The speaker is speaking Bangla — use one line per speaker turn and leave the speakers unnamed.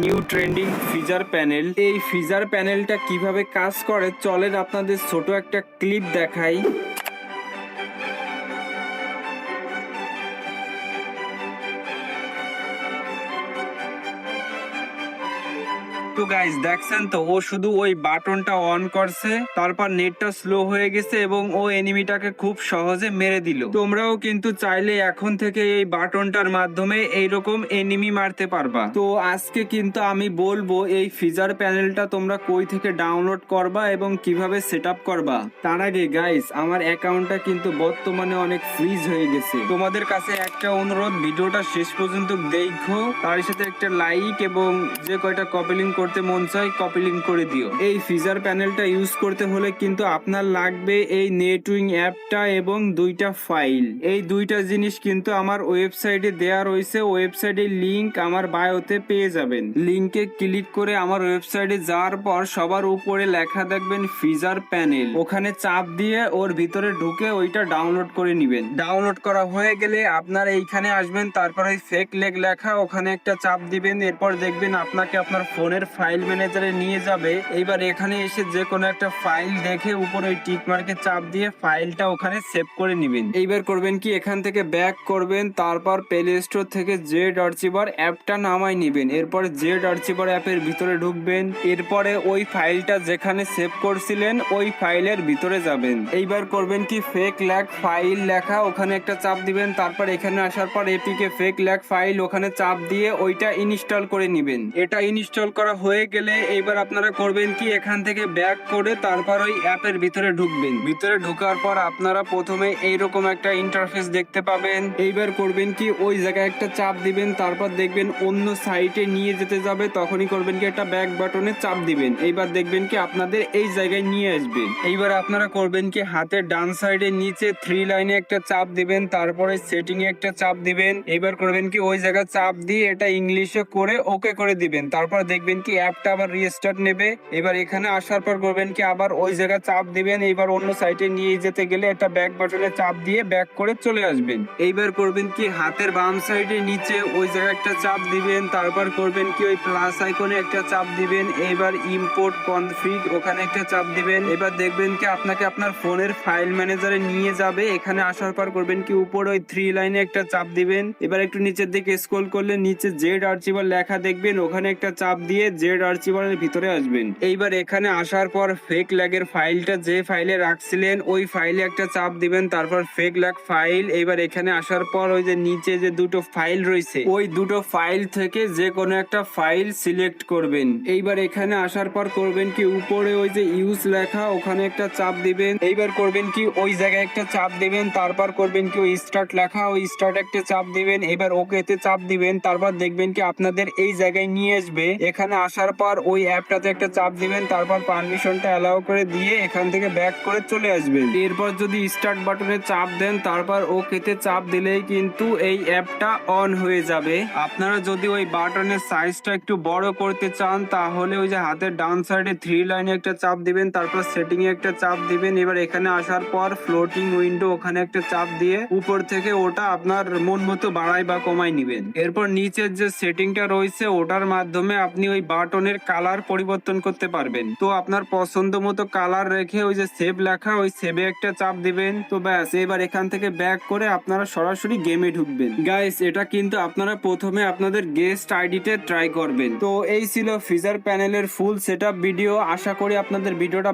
New trending freezer panel. এই ফ্রিজার প্যানেলটা কিভাবে কাজ করে চলেন আপনাদের ছোট একটা ক্লিপ দেখাই। তো গাইস দেখছেন তো, ও শুধু ওই বাটনটা অন করছে, তারপর নেটটা স্লো হয়ে গেছে এবং ও এনিমিটাকে খুব সহজে মেরে দিল। তোমরাও কিন্তু চাইলে এখন থেকে এই বাটনটার মাধ্যমে এইরকম এনিমি মারতে পারবা। তো আজকে কিন্তু আমি বলবো এই ফ্রিজার প্যানেলটা তোমরা কই থেকে ডাউনলোড করবা এবং কিভাবে সেট আপ করবা। তার আগে গাইস, আমার অ্যাকাউন্টটা কিন্তু বর্তমানে অনেক ফ্রিজ হয়ে গেছে। তোমাদের কাছে একটা অনুরোধ, ভিডিওটা শেষ পর্যন্ত দেখো, তার সাথে একটা লাইক এবং যে কয়টা কপি লিঙ্ক করতে মন চাই কপি লিঙ্ক করে দিও। এই ফ্রিজার প্যানেলটা ইউজ করতে হলে কিন্তু আপনার লাগবে এই নেটউইং অ্যাপটা এবং দুইটা ফাইল। এই দুইটা জিনিস কিন্তু আমার ওয়েবসাইটে দেয়া রয়েছে, ওয়েবসাইটের লিংক আমার বায়োতে পেয়ে যাবেন। লিংকে ক্লিক করে আমার ওয়েবসাইটে যাওয়ার পর সবার উপরে লেখা দেখবেন ফ্রিজার প্যানেল, ওখানে চাপ দিয়ে ওর ভিতরে ঢুকে ওইটা ডাউনলোড করে নেবেন। ডাউনলোড করা হয়ে গেলে আপনারা এইখানে আসবেন, তারপর ওই ফেক লেখা ওখানে একটা চাপ দিবেন। এরপর দেখবেন আপনাকে আপনার ফোনের ফাইল ম্যানেজারে নিয়ে যাবে। এইবার এখানে এসে যে কোনো একটা ফাইল দেখে উপরে ওই টিক মার্কে চাপ দিয়ে ফাইলটা ওখানে সেভ করে নেবেন। এইবার করবেন কি, এখান থেকে ব্যাক করবেন, তারপর প্লে স্টোর থেকে জেড আর্চিভার অ্যাপটা নামাই নেবেন। এরপর জেড আর্চিভার অ্যাপের ভিতরে ঢুকবেন, এরপরে ওই ফাইলটা যেখানে সেভ করছিলেন ওই ফাইলের ভিতরে যাবেন। এইবার করবেন কি, ফেক ফাইল লেখা ওখানে একটা চাপ দিবেন, তারপর এখানে আসার পর এপিকে ফেক ফাইল ওখানে চাপ দিয়ে ওইটা ইনস্টল করে নেবেন। এটা ইনস্টল করা হয়ে গেলে এইবার আপনারা করবেন কি, এখান থেকে ব্যাক করে তারপর ওই অ্যাপের ভিতরে ঢুকবেন। ভিতরে ঢোকার পর আপনারা প্রথমে এইরকম একটা ইন্টারফেস দেখতে পাবেন। এইবার করবেন কি, ওই জায়গায় একটা চাপ দিবেন, তারপর দেখবেন অন্য সাইটে নিয়ে যেতে যাবে, তখনই করবেন কি একটা ব্যাক বাটনে চাপ দিবেন। এইবার দেখবেন কি আপনাদের এই জায়গায় নিয়ে আসবে। এইবার আপনারা করবেন কি, হাতের ডান সাইডে নিচে 3 লাইনে একটা চাপ দিবেন, তারপরে সেটিং এ একটা চাপ দিবেন। এইবার করবেন কি, ওই জায়গায় চাপ দিয়ে এটা ইংলিশে করে ওকে করে দিবেন। তারপর দেখবেন কি অ্যাপটা আবার রিস্টার্ট নেবে। এবার এখানে আসার পর করবেন কি, আবার ওই জায়গায় চাপ দিবেন। এইবার অন্য সাইটে নিয়ে যেতে গেলে একটা ব্যাক বাটনে চাপ দিয়ে ব্যাক করে চলে আসবেন। এইবার করবেন কি, হাতের বাম সাইডে নিচে ওই জায়গায় একটা চাপ দিবেন, তারপর করবেন কি ওই প্লাস আইকনে একটা চাপ দিবেন। এইবার ইম্পোর্ট কনফিগ ওখানে একটা চাপ দিবেন। এবার দেখবেন কি আপনাকে আপনার ফোনের ফাইল ম্যানেজারে নিয়ে যাবে। এখানে আসার পর করবেন কি, উপরে ওই 3 লাইনে একটা চাপ দিবেন। এবার একটু নিচের দিকে স্ক্রল করলে নিচে জেড আর্চিভার লেখা দেখবেন, ওখানে একটা চাপ দিয়ে জেড আর্চিভারের ভিতরে আসবেন। এইবার এখানে আসার পর ফেক ল্যাগের ফাইলটা যে ফাইলে রাখছিলেন ওই ফাইলে একটা চাপ দিবেন, তারপর ফেক ল্যাগ ফাইল। এইবার এখানে আসার পর ওই যে নিচে যে দুটো ফাইল রয়েছে ওই দুটো ফাইল থেকে যে কোনো একটা ফাইল সিলেক্ট করবেন। এইবার এখানে আসার পর করবেন কি, উপরে ওই যে ইউজ লেখা ওখানে একটা চাপ দিবেন। এইবার করবেন কি, ওই জায়গায় একটা চাপ দিবেন, তারপর করবেন কি ওই স্টার্ট লেখা ওই স্টার্ট একটা চাপ দিবেন। এবার ওকে তে চাপ দিবেন, তারপর দেখবেন কি আপনাদের এই জায়গায় নিয়ে আসবে। এখানে আসার পর ওই অ্যাপটাতে একটা চাপ দিবেন, তারপর পারমিশনটা অ্যালাউ করে দিয়ে এখান থেকে ব্যাক করে চলে আসবেন। এরপর যদি স্টার্ট বাটনে চাপ দেন, তারপর ওকে তে চাপ দিলেই কিন্তু এই অ্যাপটা অন হয়ে যাবে। আপনারা যদি ওই বাটনের সাইজটা একটু বড় করতে চান তাহলে ওই যে হাতের ডান সাইডে 3 লাইনে একটা চাপ দিবেন, তারপর সেটিং এ একটা চাপ দিবেন। এবার এখানে আসার পর ফ্লোটিং উইন্ডো ওখানে একটা চাপ দিয়ে উপর থেকে ওটা আপনার মন মতো বাড়াই বা কমাই নিবেন। এরপর নিচের যে সেটিংটা রয়েছে ওটার মাধ্যমে আপনি ওই বাটনের কালার পরিবর্তন করতে পারবেন। তো আপনার পছন্দ মতো কালার রেখে ওই যে সেভ লেখা ওই সেভে একটা চাপ দিবেন। তো ব্যাস, এবার এখান থেকে ব্যাক করে আপনারা সরাসরি গেমে ঢুকবেন। গাইস, এটা কিন্তু আপনারা প্রথমে আপনাদের গেস্ট আইডিতে ট্রাই করবেন। তো এই ছিল ফ্রিজার প্যানেলের ফুল সেটআপ ভিডিও। আশা করি আপনাদের ভিডিওটা